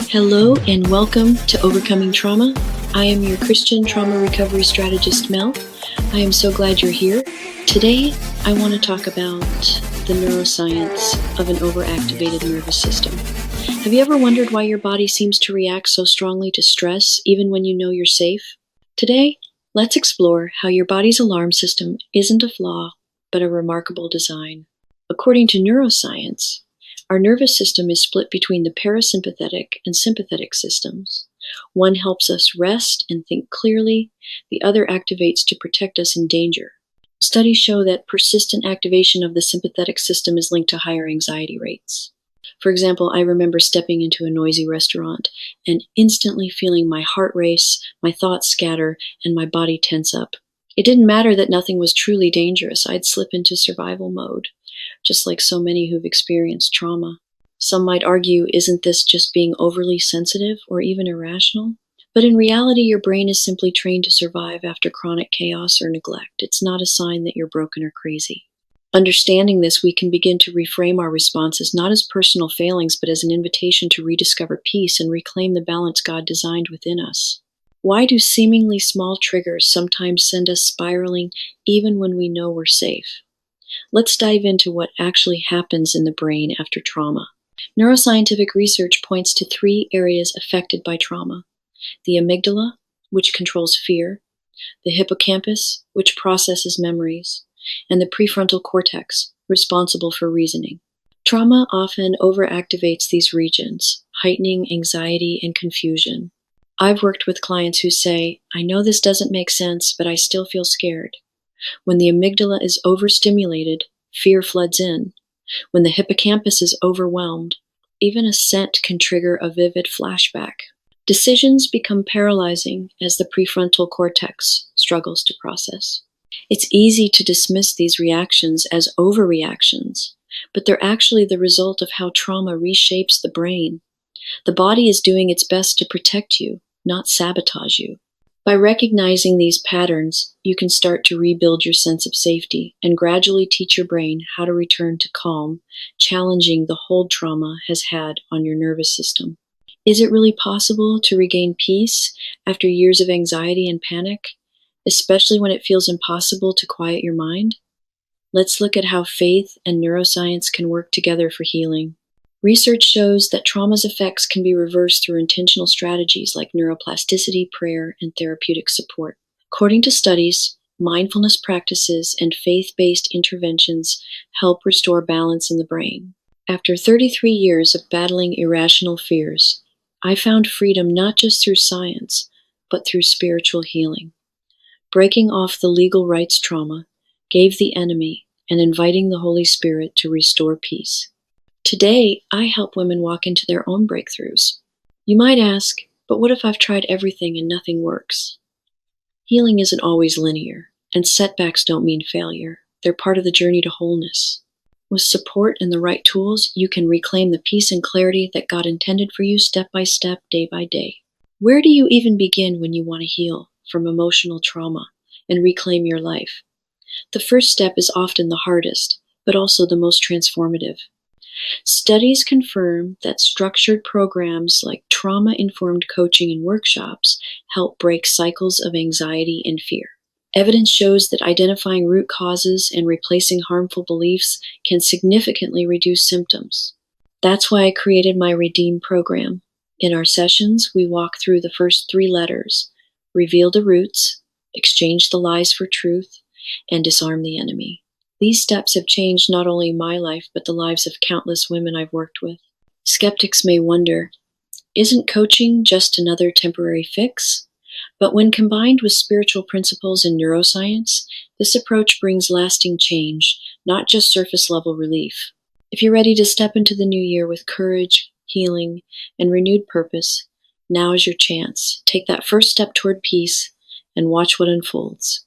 Hello and welcome to Overcoming Trauma. I am your Christian trauma recovery strategist, Mel. I am so glad you're here. Today, I want to talk about the neuroscience of an overactivated nervous system. Have you ever wondered why your body seems to react so strongly to stress even when you know you're safe? Today, let's explore how your body's alarm system isn't a flaw, but a remarkable design. According to neuroscience, our nervous system is split between the parasympathetic and sympathetic systems. One helps us rest and think clearly, the other activates to protect us in danger. Studies show that persistent activation of the sympathetic system is linked to higher anxiety rates. For example, I remember stepping into a noisy restaurant and instantly feeling my heart race, my thoughts scatter, and my body tense up. It didn't matter that nothing was truly dangerous. I'd slip into survival mode, just like so many who've experienced trauma. Some might argue, isn't this just being overly sensitive or even irrational? But in reality, your brain is simply trained to survive after chronic chaos or neglect. It's not a sign that you're broken or crazy. Understanding this, we can begin to reframe our responses not as personal failings, but as an invitation to rediscover peace and reclaim the balance God designed within us. Why do seemingly small triggers sometimes send us spiraling even when we know we're safe? Let's dive into what actually happens in the brain after trauma. Neuroscientific research points to three areas affected by trauma: the amygdala, which controls fear, the hippocampus, which processes memories, and the prefrontal cortex, responsible for reasoning. Trauma often overactivates these regions, heightening anxiety and confusion. I've worked with clients who say, "I know this doesn't make sense, but I still feel scared." When the amygdala is overstimulated, fear floods in. When the hippocampus is overwhelmed, even a scent can trigger a vivid flashback. Decisions become paralyzing as the prefrontal cortex struggles to process. It's easy to dismiss these reactions as overreactions, but they're actually the result of how trauma reshapes the brain. The body is doing its best to protect you, not sabotage you. By recognizing these patterns, you can start to rebuild your sense of safety and gradually teach your brain how to return to calm, challenging the hold trauma has had on your nervous system. Is it really possible to regain peace after years of anxiety and panic, especially when it feels impossible to quiet your mind? Let's look at how faith and neuroscience can work together for healing. Research shows that trauma's effects can be reversed through intentional strategies like neuroplasticity, prayer, and therapeutic support. According to studies, mindfulness practices and faith-based interventions help restore balance in the brain. After 33 years of battling irrational fears, I found freedom not just through science, but through spiritual healing. Breaking off the legal rights trauma gave the enemy and inviting the Holy Spirit to restore peace. Today, I help women walk into their own breakthroughs. You might ask, but what if I've tried everything and nothing works? Healing isn't always linear, and setbacks don't mean failure. They're part of the journey to wholeness. With support and the right tools, you can reclaim the peace and clarity that God intended for you step by step, day by day. Where do you even begin when you want to heal from emotional trauma and reclaim your life? The first step is often the hardest, but also the most transformative. Studies confirm that structured programs like trauma-informed coaching and workshops help break cycles of anxiety and fear. Evidence shows that identifying root causes and replacing harmful beliefs can significantly reduce symptoms. That's why I created my Redeem program. In our sessions, we walk through the first three letters: reveal the roots, exchange the lies for truth, and disarm the enemy. These steps have changed not only my life, but the lives of countless women I've worked with. Skeptics may wonder, isn't coaching just another temporary fix? But when combined with spiritual principles and neuroscience, this approach brings lasting change, not just surface-level relief. If you're ready to step into the new year with courage, healing, and renewed purpose, now is your chance. Take that first step toward peace and watch what unfolds.